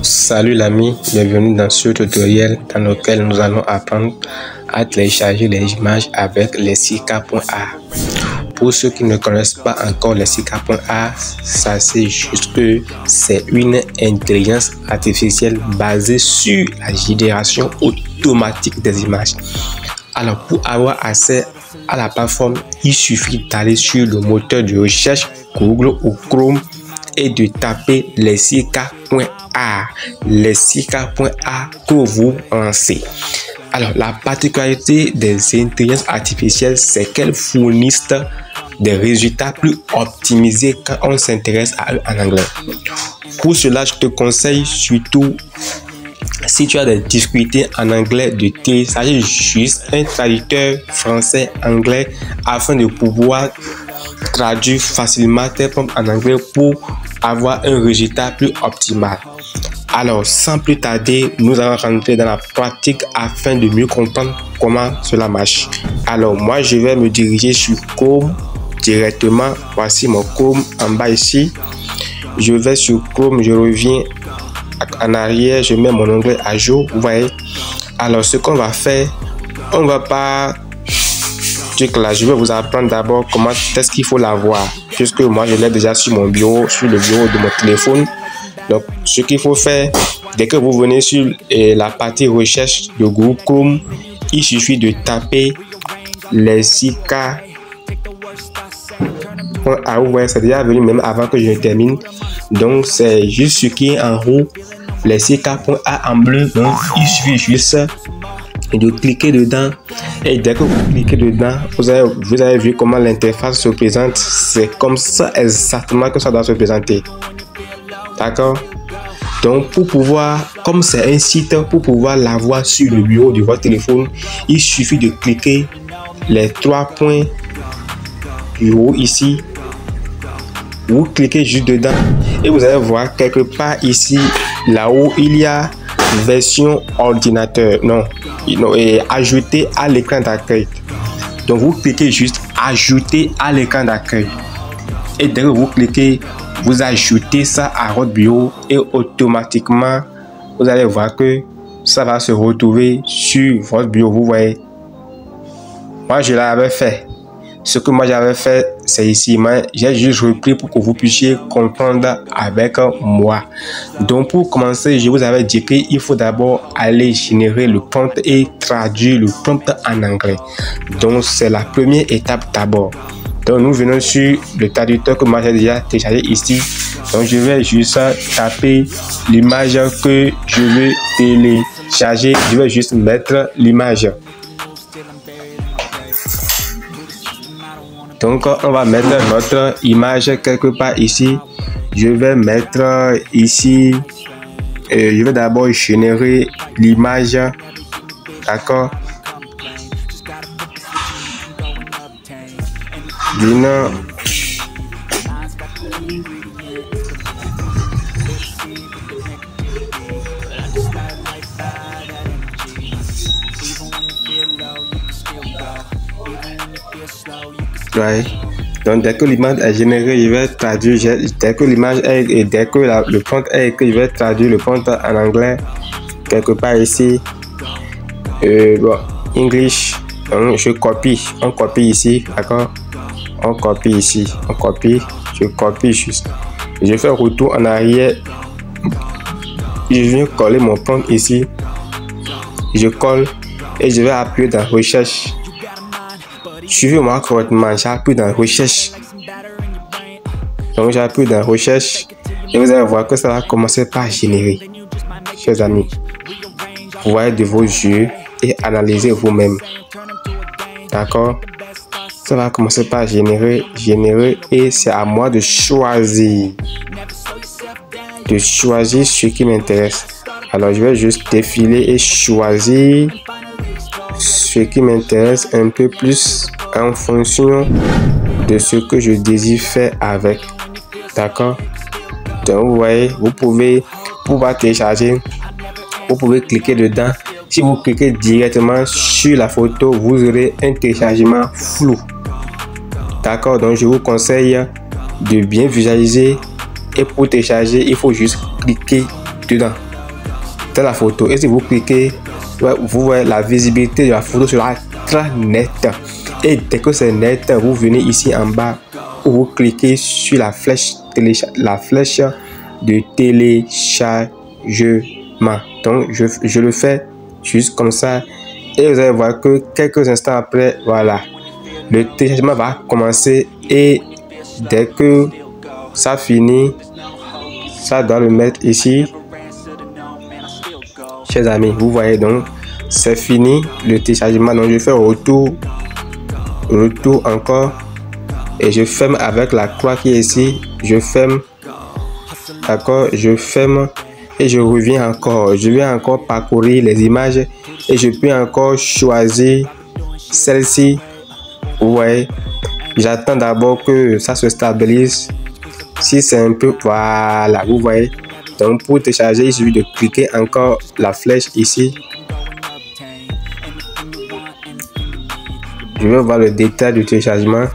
Salut l'ami, bienvenue dans ce tutoriel dans lequel nous allons apprendre à télécharger les images avec Lexika.a. Pour ceux qui ne connaissent pas encore Lexika.a, ça c'est juste que c'est une intelligence artificielle basée sur la génération automatique des images. Alors pour avoir accès à la plateforme, il suffit d'aller sur le moteur de recherche Google ou Chrome et de taper Lexika.a. Lexika.a que vous lancez. Alors la particularité des intelligences artificielles, c'est qu'elles fournissent des résultats plus optimisés quand on s'intéresse à eux en anglais. Pour cela, je te conseille surtout, si tu as des difficultés en anglais, de télécharger juste un traducteur français-anglais afin de pouvoir traduire facilement tes prompts en anglais pour avoir un résultat plus optimal. Alors, sans plus tarder, nous allons rentrer dans la pratique afin de mieux comprendre comment cela marche. Alors, moi, je vais me diriger sur Chrome directement. Voici mon Chrome en bas ici. Je vais sur Chrome, je reviens en arrière, je mets mon onglet à jour. Vous voyez. Alors, ce qu'on va faire, on ne va pas là, je vais vous apprendre d'abord comment est-ce qu'il faut l'avoir, puisque moi je l'ai déjà sur mon bureau, sur le bureau de mon téléphone. Donc ce qu'il faut faire, dès que vous venez sur la partie recherche de Google Chrome, il suffit de taper Lexika.a. Vous voyez, c'est déjà venu même avant que je termine. Donc c'est juste ce qui est en haut, Lexika.a en bleu. Donc il suffit juste de cliquer dedans, et dès que vous cliquez dedans, vous avez vu comment l'interface se présente. C'est comme ça exactement que ça doit se présenter. D'accord? Donc pour pouvoir, comme c'est un site, pour pouvoir l'avoir sur le bureau de votre téléphone, il suffit de cliquer les 3 points du haut ici. Vous cliquez juste dedans et vous allez voir quelque part ici, là-haut, il y a version ordinateur, et ajouter à l'écran d'accueil. Donc vous cliquez juste ajouter à l'écran d'accueil, et dès que vous cliquez, vous ajoutez ça à votre bureau et automatiquement vous allez voir que ça va se retrouver sur votre bureau. Vous voyez, moi je l'avais fait. Ce que moi j'avais fait, c'est ici, mais j'ai juste repris pour que vous puissiez comprendre avec moi. Donc pour commencer, je vous avais dit qu'il faut d'abord aller générer le prompt et traduire le prompt en anglais. Donc c'est la première étape d'abord. Donc nous venons sur le traducteur que moi j'ai déjà téléchargé ici. Donc je vais juste taper l'image que je veux télécharger. Je vais juste mettre l'image. Donc on va mettre notre image quelque part ici. Je vais mettre ici, je vais d'abord générer l'image. D'accord? D'une ouais. Donc dès que l'image est générée, je vais traduire. Dès que l'image est, dès que le prompt est écrit, je vais traduire le prompt en anglais quelque part ici. Bon, English. Donc je copie. On copie ici, d'accord? On copie ici. On copie. Je copie juste. Je fais retour en arrière. Je viens coller mon prompt ici. Je colle et je vais appuyer dans recherche. Suivez-moi correctement, j'appuie dans recherche. Donc j'appuie dans recherche et vous allez voir que ça va commencer par générer. Chers amis, vous voyez de vos yeux et analysez vous-même. D'accord? Ça va commencer par générer et c'est à moi de choisir. Ce qui m'intéresse. Alors je vais juste défiler et choisir ce qui m'intéresse un peu plus en fonction de ce que je désire faire avec. D'accord? Donc vous voyez, vous pouvez pouvoir télécharger, vous pouvez cliquer dedans. Si vous cliquez directement sur la photo, vous aurez un téléchargement flou. D'accord? Donc je vous conseille de bien visualiser, et pour télécharger, il faut juste cliquer dedans, dans la photo. Et si vous cliquez, vous voyez la visibilité de la photo sera très nette. Et dès que c'est net, vous venez ici en bas où vous cliquez sur la flèche de téléchargement. Donc je le fais juste comme ça et vous allez voir que quelques instants après, voilà, le téléchargement va commencer et dès que ça finit, ça doit le mettre ici. Chers amis, vous voyez, donc c'est fini le téléchargement. Donc je fais retour encore et je ferme avec la croix qui est ici. Je ferme, d'accord, je ferme et je reviens encore. Je vais encore parcourir les images et je peux encore choisir celle-ci. Vous voyez, j'attends d'abord que ça se stabilise. Si c'est un peu, voilà, vous voyez. Donc pour télécharger, il suffit de cliquer encore la flèche ici. Je vais voir le détail du téléchargement.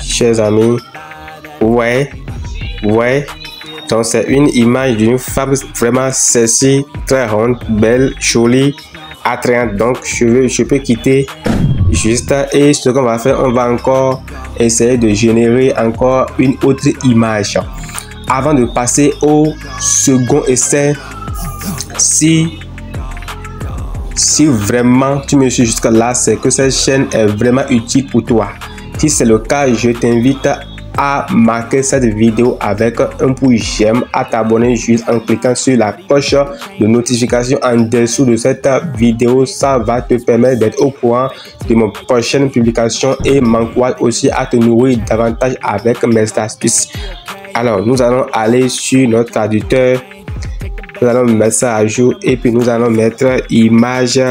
Chers amis, vous voyez, donc c'est une image d'une femme vraiment sexy, très ronde, belle, jolie, attrayante. Donc je peux quitter juste et ce qu'on va faire, on va encore essayer de générer encore une autre image avant de passer au second essai. Si vraiment tu me suis jusqu'à là, c'est que cette chaîne est vraiment utile pour toi. Si c'est le cas, je t'invite à marquer cette vidéo avec un pouce j'aime, à t'abonner juste en cliquant sur la cloche de notification en dessous de cette vidéo. Ça va te permettre d'être au courant de mes prochaines publications et m'encourage aussi à te nourrir davantage avec mes astuces. Alors, nous allons aller sur notre traducteur. Nous allons mettre ça à jour et puis nous allons mettre image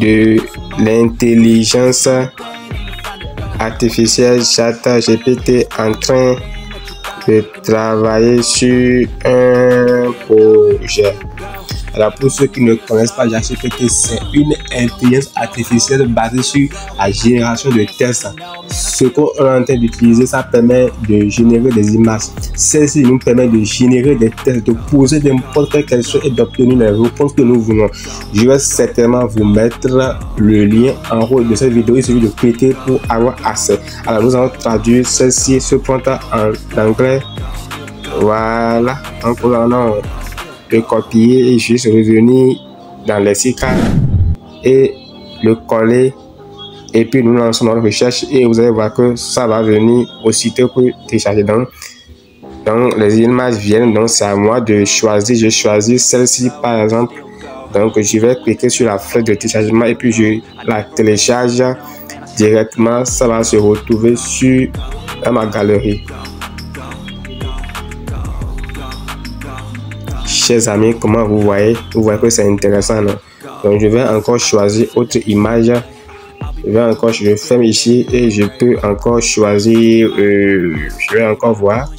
de l'intelligence artificielle ChatGPT en train de travailler sur un projet. Alors pour ceux qui ne connaissent pas ChatGPT, c'est une intelligence artificielle basée sur la génération de textes. Ce qu'on est en train d'utiliser, ça permet de générer des images. Celle-ci nous permet de générer des textes, de poser n'importe quelle question et d'obtenir les réponses que nous voulons. Je vais certainement vous mettre le lien en haut de cette vidéo. Il suffit de cliquer pour avoir accès. Alors nous allons traduire celle-ci, ce prompt en anglais. Voilà. Donc nous allons le copier et juste revenir dans le lexique et le coller. Et puis nous lançons notre recherche et vous allez voir que ça va venir aussitôt que télécharger. Donc les images viennent, donc c'est à moi de choisir. Je choisis celle-ci par exemple. Donc je vais cliquer sur la flèche de téléchargement et puis je la télécharge directement. Ça va se retrouver sur ma galerie. Chers amis, comment vous voyez que c'est intéressant, non? Donc je vais encore choisir autre image. Je ferme ici et je peux encore choisir, je vais encore voir,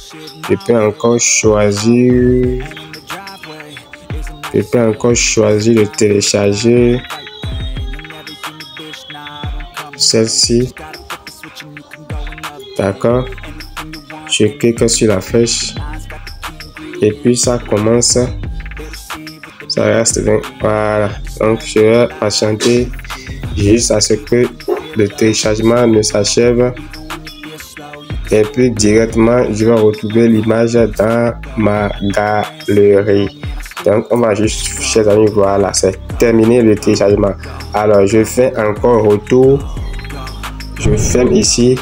je peux encore choisir de télécharger celle-ci, d'accord, je clique sur la flèche et puis ça commence, ça reste, voilà, donc je vais patienter juste à ce que le téléchargement ne s'achève et puis directement je vais retrouver l'image dans ma galerie. Donc on va juste, chers amis, voilà, c'est terminé le téléchargement. Alors je fais encore retour, je ferme ici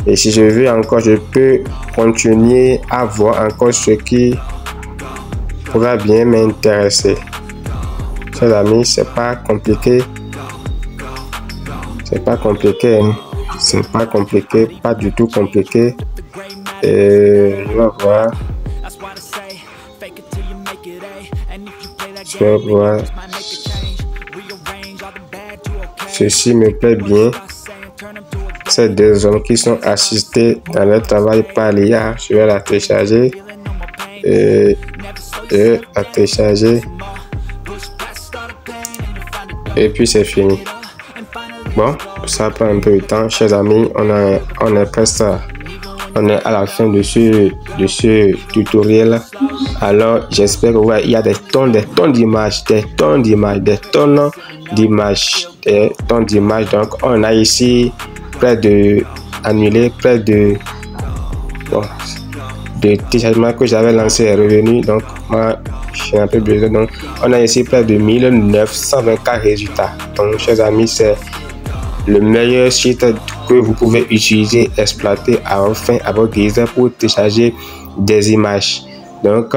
et si je veux encore, je peux continuer à voir encore ce qui pourra bien m'intéresser. Chers amis, c'est pas compliqué. C'est pas compliqué, hein. C'est pas compliqué, pas du tout compliqué. Et je vais voir. Je vais voir. Ceci me plaît bien. C'est des hommes qui sont assistés dans leur travail par l'IA. Je vais la télécharger. Et la télécharger. Et puis c'est fini. Bon, ça prend un peu de temps, chers amis, on est presque on est à la fin de ce tutoriel. Alors j'espère que il y a des tonnes d'images, donc on a ici près de téléchargements que j'avais lancé est revenu, donc moi j'ai un peu besoin, donc on a ici près de 1924 résultats. Donc chers amis, c'est le meilleur site que vous pouvez utiliser, exploiter enfin à votre guise pour télécharger des images. Donc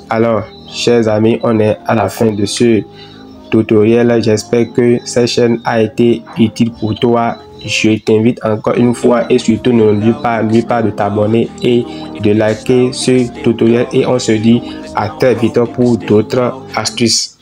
alors chers amis, on est à la fin de ce tutoriel. J'espère que cette chaîne a été utile pour toi. Je t'invite encore une fois et surtout n'oublie pas de t'abonner et de liker ce tutoriel, et on se dit à très vite pour d'autres astuces.